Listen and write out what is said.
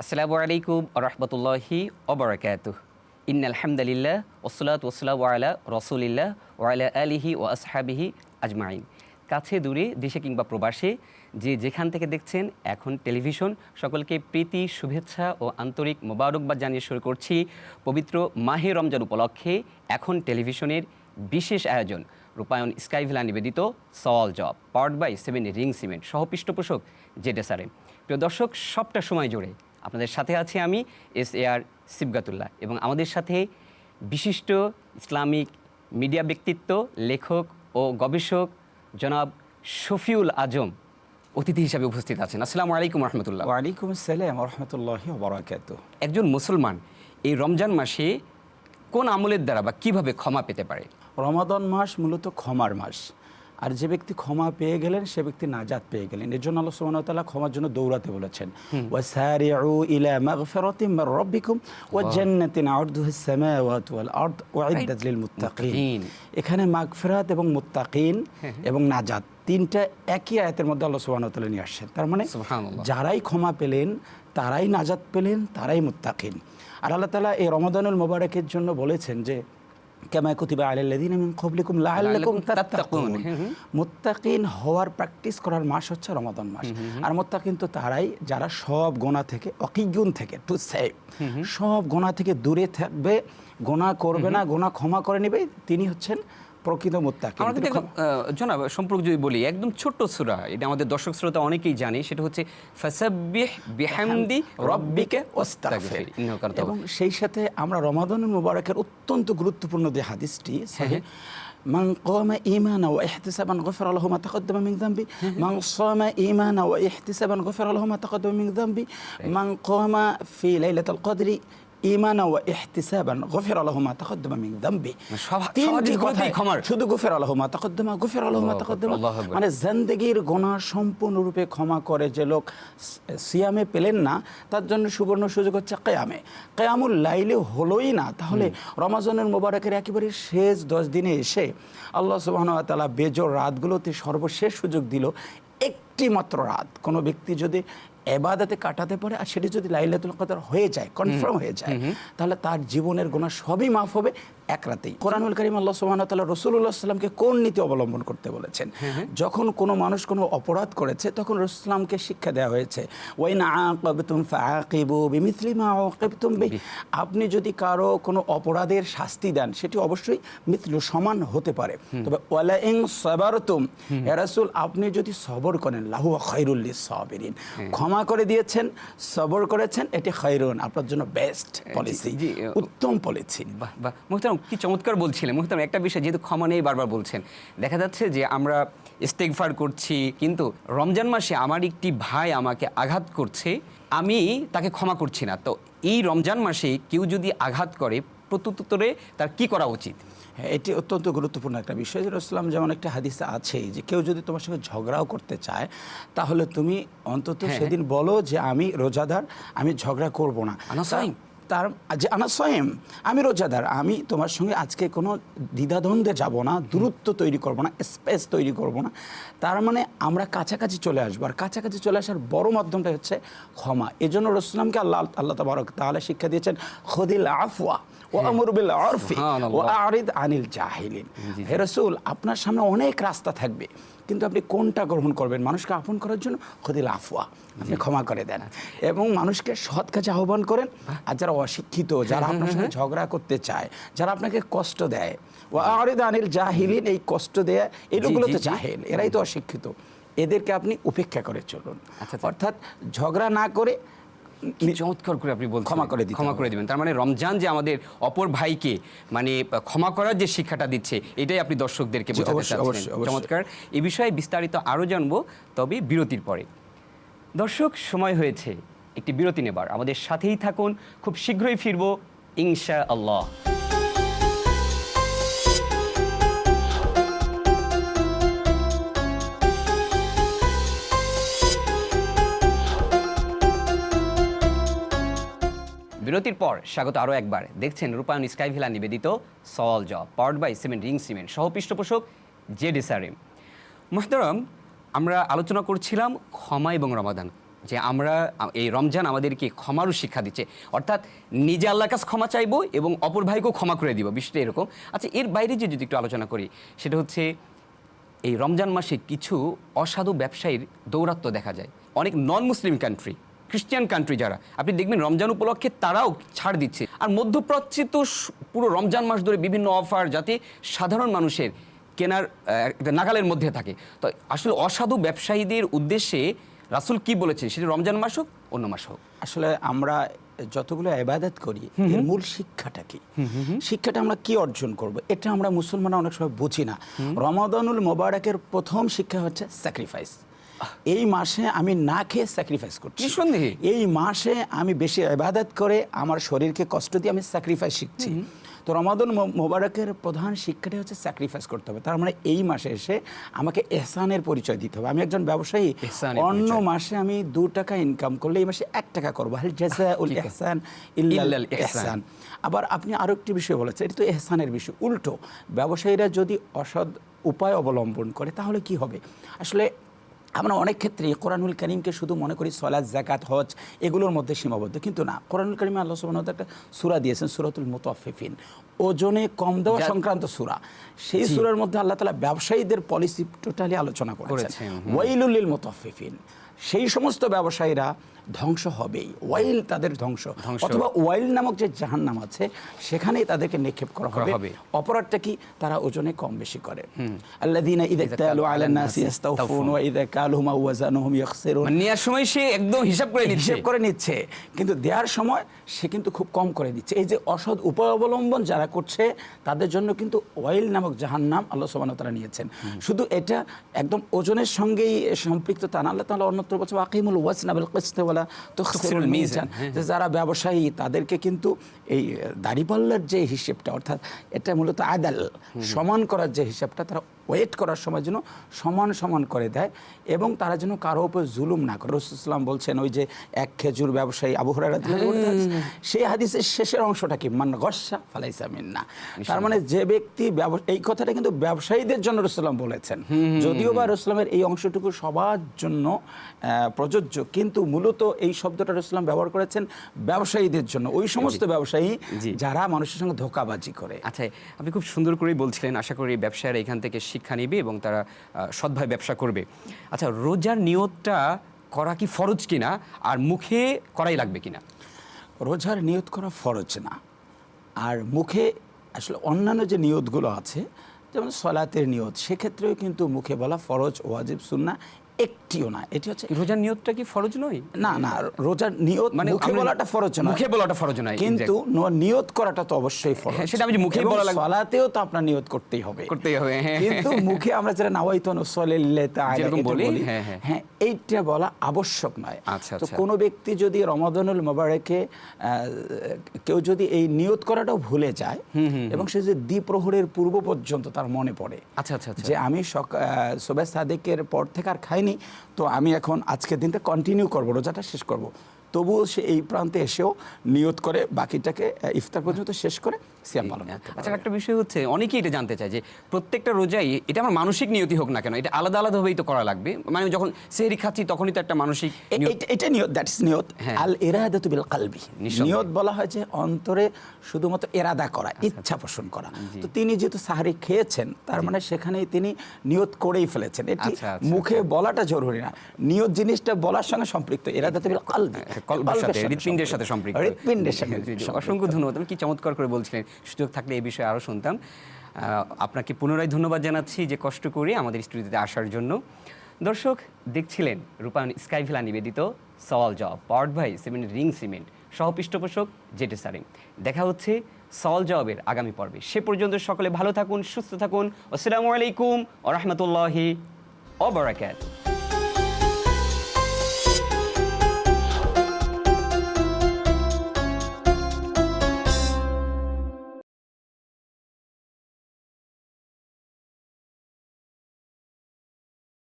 আসসালামু আলাইকুম রহমতুল্লাহি ওবরাকাতুহ। ইন্নাল হামদুলিল্লাহ ওয়াসসালাতু ওয়াসসালামু আলা রাসূলিল্লাহ ওয়া আলা আলিহি ওয়া আসহাবিহি আজমাইন। কাছে দূরে দেশে কিংবা প্রবাসে যে যেখান থেকে দেখছেন এখন টেলিভিশন, সকলকে প্রীতি শুভেচ্ছা ও আন্তরিক মোবারকবাদ জানিয়ে শুরু করছি পবিত্র মাহে রমজান উপলক্ষে এখন টেলিভিশনের বিশেষ আয়োজন রূপায়ণ স্কাইভিলা নিবেদিত সওয়াল জব পাওয়ার্ড বাই 7 রিং সিমেন্ট সহ পৃষ্ঠপোষক জেডএসআরএম। প্রিয় দর্শক, সবটা সময় জুড়ে আপনাদের সাথে আছি আমি SAR সিবগাতুল্লাহ এবং আমাদের সাথে বিশিষ্ট ইসলামিক মিডিয়া ব্যক্তিত্ব, লেখক ও গবেষক জনাব শফিউল আজম অতিথি হিসাবে উপস্থিত আছেন। আসসালামু আলাইকুম রহমতুল্লাহ। ওয়ালাইকুম আসসালাম রহমতুল্লাহি ওয়া বারাকাতুহু। একজন মুসলমান এই রমজান মাসে কোন আমলের দ্বারা বা কিভাবে ক্ষমা পেতে পারে? রমাদান মাস মূলত ক্ষমার মাস, আর যে ব্যক্তি ক্ষমা পেয়ে গেলেন সে ব্যক্তি নাজাত পেয়ে গেলেন। এর জন্য আল্লাহ সুবহানাহু ওয়া তাআলা ক্ষমার জন্য দৌড়াতে বলেছেন, ওয়াসারিউ ইলা মাগফিরাতিম মির রাব্বিকুম ওয়া জান্নাতিন আরদুহাস সামাওয়াতু ওয়াল আরদ উইদ্দাত লিল মুত্তাকিন। এখানে মাগফিরাত এবং মুত্তাকিন এবং নাজাত তিনটা একই আয়াতের মধ্যে আল্লাহ সুবহানাহু ওয়া তাআলা নিয়ে আসছেন। তার মানে যারাই ক্ষমা পেলেন তারাই নাজাত পেলেন, তারাই মুত্তাকিন। আর আল্লাহ তাআলা এই রমাদানুল মুবারকের জন্য বলেছেন যে কামা কুতিবা আলাল্লাযিনা মিন ক্বাবলিকুম লাআল্লাকুম তাত্তাকুন। মুত্তাকিন হওয়ার প্র্যাকটিস করার মাস হচ্ছে রমাদান মাস। আর মুত্তাকিন তো তারাই যারা সব গোনা থেকে, অকিগুন থেকে, টু সেভ, সব গোনা থেকে দূরে থাকবে, গোনা করবে না, গোনা ক্ষমা করে নেবে, তিনি হচ্ছেন প্রকৃত মুত্তাকিন। আমরা কিন্তু জনাব সম্পর্ক যদি বলি, একদম ছোট্ট সূরা, এটা আমাদের দর্শক শ্রোতা অনেকেই জানে, সেটা হচ্ছে ফাসাব্বিহ বিহামদি রাব্বিকা ওয়াস্তাগফির। এবং সেই সাথে আমরা রমাদানুল মুবারকের অত্যন্ত গুরুত্বপূর্ণ যে হাদিসটি সহিহ, মান কামা ঈমানান ওয়া ইহতিসাবান গফিরা লাহু মা তাকদ্দামা মিন যামবি, মান সামা ঈমানান ওয়া ইহতিসাবান গফিরা লাহু মা তাকদ্দামা মিন যামবি, মান কামা ফি লাইলাতুল কদরি ঈমানান ওয়া ইহতিসাবান গফিরা লাহু মা তাকদ্দামা মিন যামবি। তিনটি কথা, শুধু গফিরা লাহু মা তাকদ্দামা, গফিরা লাহু মা তাকদ্দামা, মানে জিন্দেগীর গুনাহ সম্পূর্ণরূপে ক্ষমা করে যে লোক সিয়ামে পেলেন না, তার জন্য সুবর্ণ সুযোগ হচ্ছে কিয়ামে। কিয়ামুল লাইলে হলোই না, তাহলে রমজানের মুবারকের একেবারে শেষ 10 দিনে এসে আল্লাহ সুবহানাহু ওয়া তাআলা বেজোড় রাতগুলোতে সর্বশেষ সুযোগ দিল। একটি মাত্র রাত কোনো ব্যক্তি যদি ইবাদতে কাটাতে পারে, আর সেটি যদি লাইলাতুল কদর হয়ে যায়, কনফার্ম হয়ে যায়, তাহলে তার জীবনের গুনাহ সবই মাফ হবে এক রাতেই। কোরআনুল কারীম আল্লাহ সুবহানাহু ওয়া তাআলা রাসূলুল্লাহ সাল্লাল্লাহু আলাইহি ওয়াসাল্লামকে কোন নীতি অবলম্বন করতে বলেছেন? যখন কোনো মানুষ কোনো অপরাধ করেছে তখন রাসূলুল্লাহকে শিক্ষা দেওয়া হয়েছে, ওয়া ইন আকাবতুম ফাআকিবু বিমিসলি মা আকিবতুম বিহি। আপনি যদি কারো কোনো অপরাধের শাস্তি দেন সেটি অবশ্যই মিথলু সমান হতে পারে, তবে ওয়ালা ইন সাবারতুম, হে রাসূল আপনি যদি সবর করেন, লাহু খায়রুল লিস-সাবিরিন, ক্ষমা করে দিয়েছেন, সবর করেছেন, এটি খায়রুন, আপনার জন্য বেস্ট পলিসি, উত্তম পলিসি। বাহ বাহ, মুহতারাম কি চমৎকার বলছিলেন। মুহতারাম একটা বিষয়, যেহেতু ক্ষমা নেই বারবার বলছেন, দেখা যাচ্ছে যে আমরা ইস্তেগফার করছি, কিন্তু রমজান মাসে আমার একটি ভাই আমাকে আঘাত করছে, আমি তাকে ক্ষমা করছি না। তো এই রমজান মাসে কেউ যদি আঘাত করে, প্রত্যুত্তরে তার কি করা উচিত? হ্যাঁ, এটি অত্যন্ত গুরুত্বপূর্ণ একটা বিষয়। রাসূলুল্লাহ যেমন একটা হাদিসে আছে যে কেউ যদি তোমার সঙ্গে ঝগড়াও করতে চায়, তাহলে তুমি অন্তত সেদিন বলো যে আমি রোজাদার, আমি ঝগড়া করব না। তার যে আনা সাইম, আমি রোজাদার, আমি তোমার সঙ্গে আজকে কোনো দ্বিধাদ্বন্দ্বে যাব না, দূরত্ব তৈরি করব না, স্পেস তৈরি করব না। তার মানে আমরা কাছাকাছি চলে আসবো, আর কাছাকাছি চলে আসার বড় মাধ্যমটা হচ্ছে ক্ষমা। এজন্য রাসূলুল্লাহকে আল্লাহ তাবারক তাআলা শিক্ষা দিয়েছেন, খুযিল আফওয়া ওয়া আমর বিল উরফি ওয়া আরিদ আনিল জাহিলিন। হে রাসূল, আপনার সামনে অনেক রাস্তা থাকবে, কিন্তু আপনি কোনটা গ্রহণ করবেন? মানুষকে আপন করার জন্য খুযিল আফওয়া, আপনি ক্ষমা করে দেন এবং মানুষকে সৎ কাজে আহ্বান করেন। আর যারা অশিক্ষিত, যারা আপনার সাথে ঝগড়া করতে চায়, যারা আপনাকে কষ্ট দেয়, ওয়া আরিদ আনিল জাহিলিন, এই কষ্ট দেয়া এই লোকগুলো তো জাহেল, এরাই তো অশিক্ষিত, এদেরকে আপনি উপেক্ষা করে চলুন। অর্থাৎ ঝগড়া না করে চমৎকার করে আপনি বলছেন ক্ষমা করে দিবেন। তার মানে রমজান যে আমাদের অপর ভাইকে মানে ক্ষমা করার যে শিক্ষাটা দিচ্ছে, এটাই আপনি দর্শকদেরকে বোঝাতে চাচ্ছেন। চমৎকার। এই বিষয়ে বিস্তারিত আরও জানবো, তবে বিরতির পরে। দর্শক, সময় হয়েছে একটি বিরতি নেবার, আমাদের সাথেই থাকুন, খুব শীঘ্রই ফিরবো ইনশাআল্লাহ। বিরতির পর স্বাগত আরও একবার। দেখছেন রূপায়ণ স্কাইভিলা নিবেদিত সওয়াল জব পাওয়ার্ড বাই 7 রিং সিমেন্ট সহ পৃষ্ঠপোষক জেডএসআরএম। মুহতারাম, আমরা আলোচনা করছিলাম ক্ষমা এবং রমাদান। যে আমরা এই রমজান আমাদেরকে ক্ষমারও শিক্ষা দিচ্ছে, অর্থাৎ নিজে আল্লাহর কাছে ক্ষমা চাইবো এবং অপর ভাইকেও ক্ষমা করে দিব, বিষয়টা এরকম। আচ্ছা, এর বাইরে যে যদি একটু আলোচনা করি, সেটা হচ্ছে এই রমজান মাসে কিছু অসাধু ব্যবসায়ীর দৌরাত্ম্য দেখা যায়। অনেক নন মুসলিম কান্ট্রি, খ্রিস্টান কান্ট্রি যারা, আপনি দেখবেন রমজান উপলক্ষে তারাও ছাড় দিচ্ছে। আর মধ্যপ্রাচ্যে তো পুরো রমজান মাস ধরে বিভিন্ন অফার, যাতে সাধারণ মানুষের কেনার একটা নাগালের মধ্যে থাকে। তো আসলে অসাধু ব্যবসায়ীদের উদ্দেশ্যে রাসূল কি বলেছে, সেটা রমজান মাস হোক অন্য মাস হোক? আসলে আমরা যতগুলো ইবাদত করি এর মূল শিক্ষাটা কি, শিক্ষাটা আমরা কি অর্জন করব, এটা আমরা মুসলমানরা অনেক সময় বুঝি না। রমাদানুল মোবারকের প্রথম শিক্ষা হচ্ছে স্যাক্রিফাইস। এই মাসে আমি না খেয়ে স্যাক্রিফাইস করছি, নিঃসন্দেহে এই মাসে আমি বেশি ইবাদত করে আমার শরীরকে কষ্ট দিয়ে আমি স্যাক্রিফাইস শিখছি। তো রমাদান মোবারকের প্রধান শিক্ষাটা হচ্ছে স্যাক্রিফাইস করতে হবে। তার মানে এই মাসে এসে আমাকে এহসানের পরিচয় দিতে হবে। আমি একজন ব্যবসায়ী, অন্য মাসে আমি 2 টাকা ইনকাম করলে এই মাসে 1 টাকা করবো। হাল জাযাউল ইহসান ইল্লাল ইহসান। আবার আপনি আরো একটি বিষয় বলেছেন, এটা তো এহসানের বিষয়। উল্টো ব্যবসায়ীরা যদি অসৎ উপায় অবলম্বন করে তাহলে কি হবে? আসলে আমরা অনেক ক্ষেত্রে কোরআনুল কারীমকে শুধু মনে করি সালাত, যাকাত, হজ এগুলোর মধ্যে সীমাবদ্ধ, কিন্তু না। কোরআনুল কারীমে আল্লাহ সুবহানাহু ওয়া তাআলা একটা সূরা দিয়েছেন, সূরাতুল মুতাফফিফিন, ওজনে কম দেওয়া সংক্রান্ত সূরা। সেই সূরার মধ্যে আল্লাহ তাআলা ব্যবসায়ীদের পলিসি টোটালি আলোচনা করেছেন। ওয়াইলুল লিল মুতাফফিফিন, সেই সমস্ত ব্যবসায়ীরা ধ্বংস হবেই, ওয়াইল তাদের ধ্বংস, অথবা ওয়াইল নামক যে জাহান্নাম আছে সেখানেই তাদেরকে নিক্ষেপ করা হবে। অপরাধটা কি? তারা ওজনে কম বেশি করে। আল্লাযীনা ইযা তালু আলান নাসি ইস্তাওফুন ওয়া ইযা কালুহুম আও ওয়াজানুহুম ইখসিরুন। নেয়ার সময় সে একদম হিসাব করে নিচ্ছে, কিন্তু দেওয়ার সময় সে কিন্তু খুব কম করে দিচ্ছে। এই যে অসৎ উপায় অবলম্বন যারা করছে তাদের জন্য কিন্তু ওয়াইল নামক জাহান্নাম আল্লাহ সুবহানাহু ওয়া তাআলা নিয়েছেন। শুধু এটা একদম ওজনের সঙ্গেই সম্পৃক্ত তা না। আল্লাহ তাআলা অন্যত্র বলছেন আকিমুল ওয়াজনা বিল কিসতি ওয়ালা তুখসিরুল মিজান, যে যারা ব্যবসায়ী তাদেরকে কিন্তু এই দাড়িপাল্লার যে হিসেবটা, অর্থাৎ এটা মূলত আদাল, সমান করার যে হিসাবটা, তারা ওয়েট করার সময় যেন সমান সমান করে দেয় এবং তারা যেন কারো উপর জুলুম না করে। রাসূলুল্লাহ সাল্লাল্লাহু আলাইহি ওয়াসাল্লাম বলছেন, ওই যে এক খেজুর ব্যবসায়ী আবু হুরায়রা রাদিয়াল্লাহু আনহু, সেই হাদিসের শেষের অংশটা কি, মান গশশা ফালাইসা মিন্না। তার মানে যে ব্যক্তি, এই কথাটা কিন্তু ব্যবসায়ীদের জন্য রাসূলুল্লাহ সাল্লাল্লাহু আলাইহি ওয়াসাল্লাম বলেছেন, যদিও বা রাসূলুল্লাহ সাল্লামের এই অংশটুকু সবার জন্য প্রযোজ্য, কিন্তু মূলত এই শব্দটা রাসূলুল্লাহ সাল্লাল্লাহু ব্যবহার করেছেন ব্যবসায়ীদের জন্য, ওই সমস্ত ব্যবসায়ী যারা মানুষের সঙ্গে ধোঁকাবাজি করে। আচ্ছা, আপনি খুব সুন্দর করেই বলছিলেন। আশা করি ব্যবসায়ীরা এখান থেকে শিক্ষা নেবে এবং তারা সৎভাবে ব্যবসা করবে। আচ্ছা, রোজার নিয়তটা করা কি ফরজ কিনা, আর মুখে করাই লাগবে কিনা? রোজার নিয়ত করা ফরজ না, আর মুখে আসলে অন্যান্য যে নিয়তগুলো আছে, যেমন সলাতের নিয়ত, সেক্ষেত্রেও কিন্তু মুখে বলা ফরজ, ওয়াজিব, সুন্নাহ একটিও না। এটি হচ্ছে রোজার নিয়তটা কি ফরজ নয়? না না, রোজার নিয়ত মানে মুখে বলাটা ফরজ নয়, মুখে বলাটা ফরজ নয়, কিন্তু নিয়ত করাটা তো অবশ্যই ফরজ। সেটা আমি মুখে বলা লাগবে, সালাতেও তো আপনার নিয়ত করতেই হবে। কিন্তু মুখে আমরা যারা নাওয়াইতু নুসাল্লি লিল্লাহি তাআলা যেরকম বলি, হ্যাঁ, এইটা বলা আবশ্যক নয়। আচ্ছা, তো কোনো ব্যক্তি যদি রমাদানুল মোবারকে কেউ যদি এই নিয়ত করাটাও ভুলে যায় এবং সে যে দ্বিপ্রহরের পূর্ব পর্যন্ত তার মনে পড়ে, আচ্ছা আচ্ছা, যে আমি সুবহ সাদেকের পর থেকে আর খাইনি, তো আমি এখন আজকের দিনটা কন্টিনিউ করবো, রোজাটা শেষ করব, তবুও সে এই প্রান্তে এসেও নিয়ত করে বাকিটাকে ইফতার পর্যন্ত শেষ করে সিয়াম পালন করতে পারে। আচ্ছা, একটা বিষয় হচ্ছে, অনেকেই এটা জানতে চায় যে প্রত্যেকটা রোজাই, এটা আমার মানসিক নিয়তি হোক না কেন, এটা আলাদা আলাদাভাবেই তো করা লাগবে। মানে যখন সেহরি খাচ্ছি তখনই তো একটা মানসিক এটা নিয়ত, দ্যাটস নিয়ত। আল ইরাদাতু বিল কলবি, নিয়ত বলা হয় যে অন্তরে শুধুমাত্র ইরাদা করা, ইচ্ছা পোষণ করা। তো তিনি যেহেতু সাহরি খেয়েছেন, তার মানে সেখানেই তিনি নিয়ত করেই ফেলেছেন। এটি মুখে বলাটা জরুরি না, নিয়ত জিনিসটা বলার সঙ্গে সম্পৃক্ত, ইরাদাতু বিল কলবি, হৃৎপিণ্ডের সাথে সম্পৃক্ত। অসংখ্য ধন্যবাদ। আপনি কি চমৎকার করে বলছিলেন, সুযোগ থাকলে এই বিষয়ে আরও শুনতাম। আপনাকে পুনরায় ধন্যবাদ জানাচ্ছি যে কষ্ট করে আমাদের স্টুডিওতে আসার জন্য। দর্শক দেখছিলেন রূপায়ণ স্কাই ভিলা নিবেদিত সওয়াল জবাব, powered by cement Ring Cement, সহ পৃষ্ঠপোষক জেটে সারিং। দেখা হচ্ছে সওয়াল জবাবের আগামী পর্বে। সে পর্যন্ত সকলে ভালো থাকুন, সুস্থ থাকুন। আসসালামু আলাইকুম ওয়া রাহমাতুল্লাহি ওয়া বারাকাতুহু।